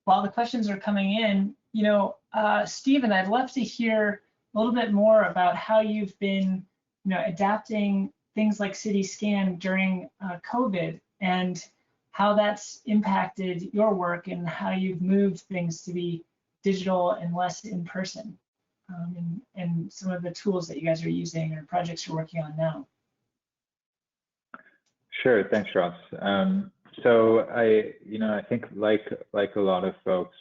Speaker 2: While the questions are coming in, Stephen, I'd love to hear a little bit more about how you've been, adapting things like CityScan during COVID, and how that's impacted your work and how you've moved things to be digital and less in person, and some of the tools that you guys are using or projects you're working on now.
Speaker 3: Sure, thanks, Ross. So I think like a lot of folks,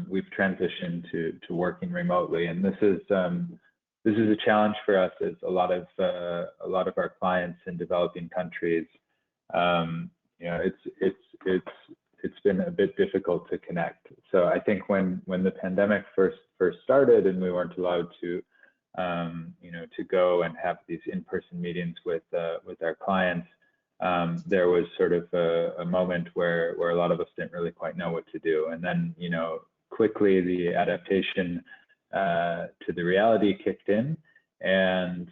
Speaker 3: we've transitioned to working remotely, and this is a challenge for us, as a lot of our clients in developing countries. It's been a bit difficult to connect. So I think when the pandemic first started and we weren't allowed to to go and have these in-person meetings with our clients, there was sort of a moment where a lot of us didn't really quite know what to do. And then, quickly the adaptation to the reality kicked in, and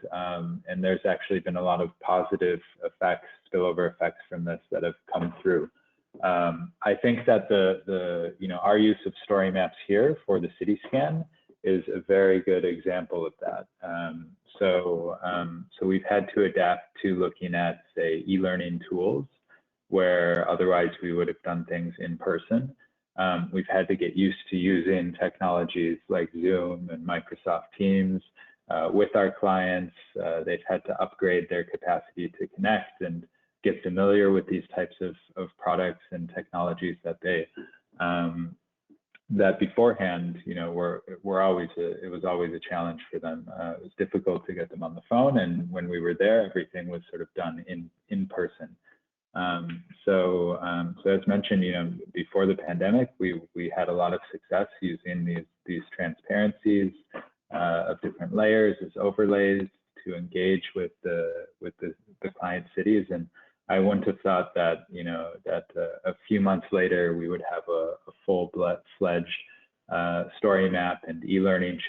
Speaker 3: there's actually been a lot of positive effects, spillover effects from this that have come through. I think that our use of StoryMaps here for the CityScan is a very good example of that. So we've had to adapt to looking at, say, e-learning tools, where otherwise we would have done things in person. We've had to get used to using technologies like Zoom and Microsoft Teams with our clients. They've had to upgrade their capacity to connect and get familiar with these types of products and technologies that that beforehand, it was always a challenge for them. It was difficult to get them on the phone, and when we were there, everything was sort of done in person. So as mentioned, before the pandemic, we had a lot of success using these transparencies of different layers as overlays to engage with the client cities. And I wouldn't have thought that a few months later we would have a full-fledged StoryMap and e-learning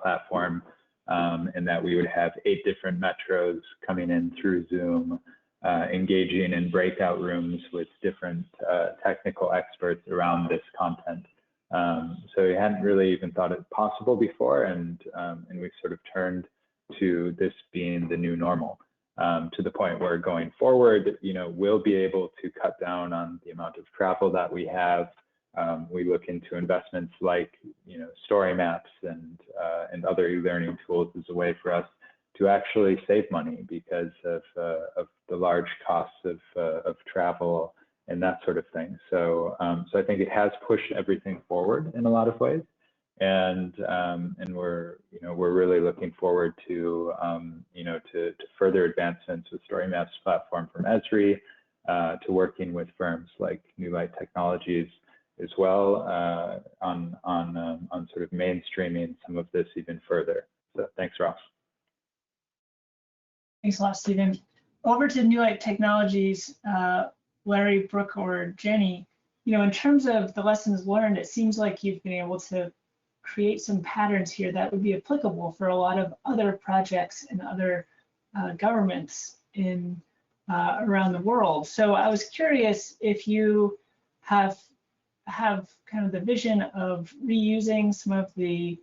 Speaker 3: platform, and that we would have 8 different metros coming in through Zoom, engaging in breakout rooms with different technical experts around this content. So we hadn't really even thought it possible before, and we've sort of turned to this being the new normal, to the point where going forward, we'll be able to cut down on the amount of travel that we have. We look into investments like StoryMaps and other e-learning tools as a way for us to actually save money because of the large costs of travel and that sort of thing. So I think it has pushed everything forward in a lot of ways, and we're really looking forward to to further advancements with StoryMaps platform from Esri, to working with firms like New Light Technologies as well on sort of mainstreaming some of this even further. So thanks, Ross.
Speaker 2: Thanks a lot, Stephen. Over to New Light Technologies, Larry, Brooke, or Jenny. In terms of the lessons learned, it seems like you've been able to create some patterns here that would be applicable for a lot of other projects and other governments in around the world. So I was curious if you have kind of the vision of reusing some of the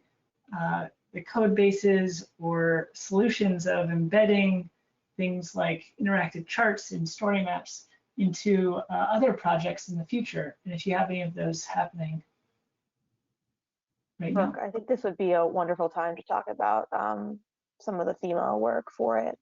Speaker 2: code bases or solutions of embedding things like interactive charts and story maps into other projects in the future, and if you have any of those happening right now.
Speaker 5: I think this would be a wonderful time to talk about some of the FEMA work for it.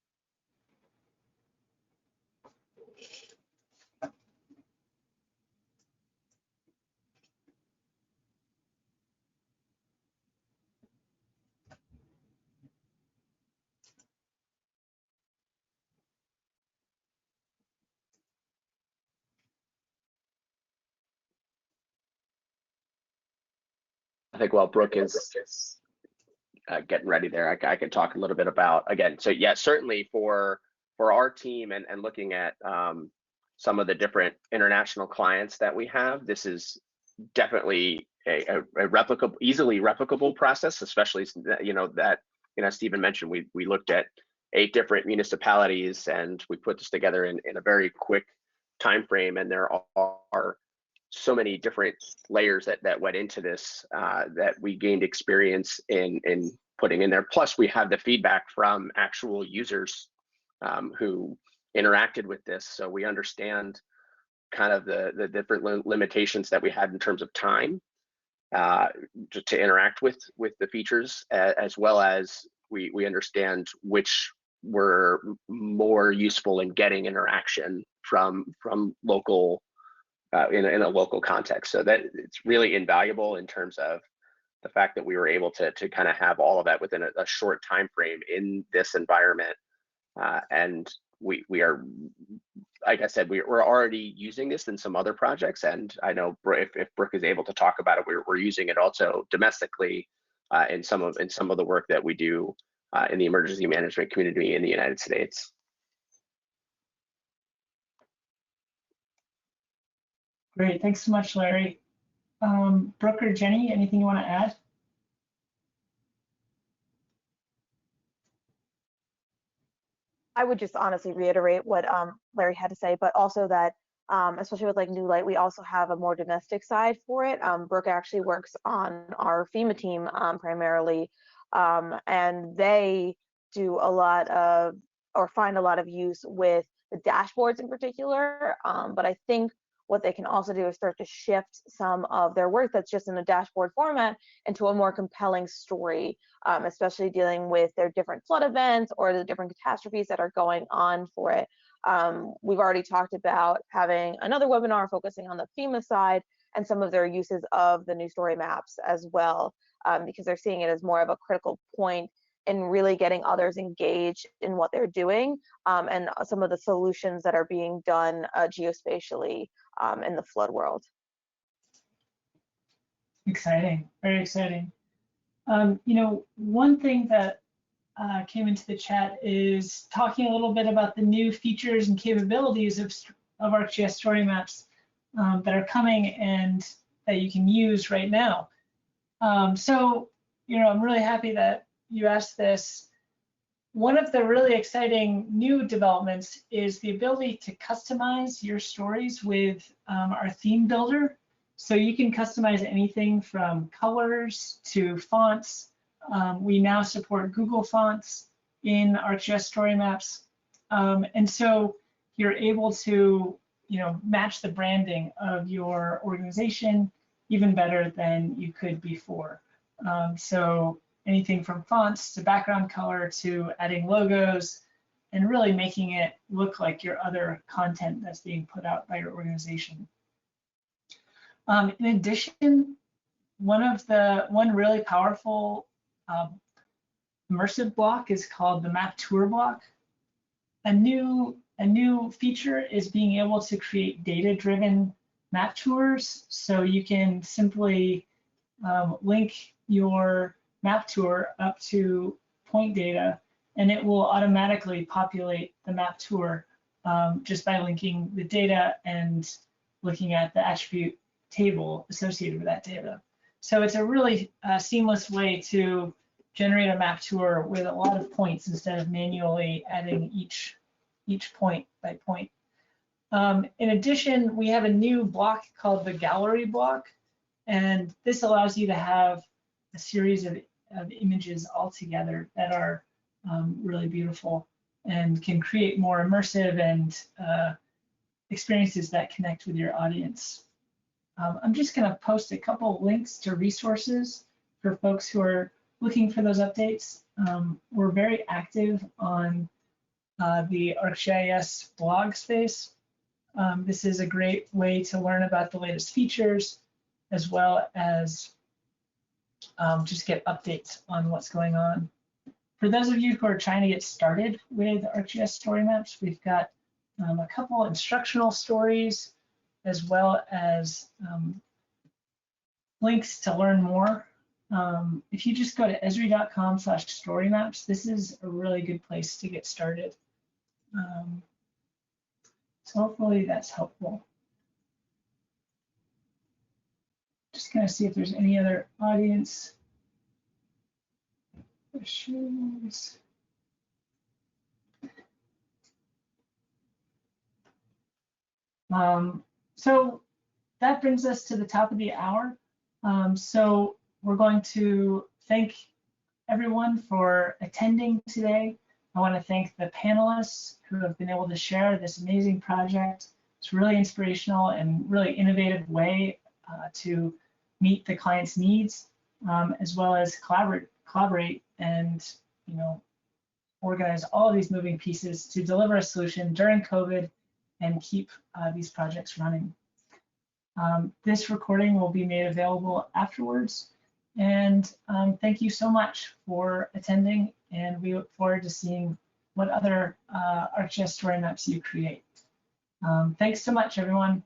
Speaker 6: I think while Brooke is getting ready there, I can talk a little bit about, again, so yeah, certainly for our team and looking at some of the different international clients that we have, this is definitely a replicable, easily replicable process, especially that Stephen mentioned we looked at 8 different municipalities and we put this together in a very quick time frame, and there are so many different layers that went into this that we gained experience in putting in there. Plus, we have the feedback from actual users who interacted with this, so we understand kind of the different limitations that we had in terms of time to interact with the features, as well as we understand which were more useful in getting interaction from local in a local context. So that it's really invaluable in terms of the fact that we were able to kind of have all of that within a short time frame in this environment. And we are, like I said, we're already using this in some other projects, and I know if Brooke is able to talk about it, we're using it also domestically in some of the work that we do in the emergency management community in the United States.
Speaker 2: Great, thanks so much, Larry. Brooke or Jenny, anything you want to add?
Speaker 5: I would just honestly reiterate what Larry had to say, but also that especially with like New Light, we also have a more domestic side for it. Brooke actually works on our FEMA team primarily, and they do a lot of, or find a lot of use with the dashboards in particular. But I think what they can also do is start to shift some of their work that's just in a dashboard format into a more compelling story, especially dealing with their different flood events or the different catastrophes that are going on for it. We've already talked about having another webinar focusing on the FEMA side and some of their uses of the new story maps as well, because they're seeing it as more of a critical point in really getting others engaged in what they're doing, and some of the solutions that are being done geospatially in the flood world.
Speaker 2: Exciting, very exciting. One thing that came into the chat is talking a little bit about the new features and capabilities of ArcGIS StoryMaps that are coming and that you can use right now. So, I'm really happy that you asked this. One of the really exciting new developments is the ability to customize your stories with our theme builder. So you can customize anything from colors to fonts. We now support Google fonts in ArcGIS StoryMaps. And so you're able to, match the branding of your organization even better than you could before. So anything from fonts to background color to adding logos and really making it look like your other content that's being put out by your organization. In addition, one really powerful immersive block is called the Map Tour block. A new feature is being able to create data-driven map tours. So you can simply link your map tour up to point data, and it will automatically populate the map tour just by linking the data and looking at the attribute table associated with that data. So it's a really seamless way to generate a map tour with a lot of points instead of manually adding each point by point. In addition, we have a new block called the gallery block, and this allows you to have a series of images all together that are really beautiful and can create more immersive and experiences that connect with your audience. I'm just going to post a couple links to resources for folks who are looking for those updates. We're very active on the ArcGIS blog space. This is a great way to learn about the latest features, as well as just get updates on what's going on. For those of you who are trying to get started with ArcGIS StoryMaps, we've got a couple instructional stories, as well as links to learn more. If you just go to esri.com/storymaps, this is a really good place to get started. So hopefully that's helpful. Just gonna see if there's any other audience questions. So that brings us to the top of the hour. So we're going to thank everyone for attending today. I want to thank the panelists who have been able to share this amazing project. It's really inspirational and really innovative way to meet the client's needs, as well as collaborate and organize all of these moving pieces to deliver a solution during COVID and keep these projects running. This recording will be made available afterwards. And thank you so much for attending, and we look forward to seeing what other ArcGIS StoryMaps you create. Thanks so much, everyone.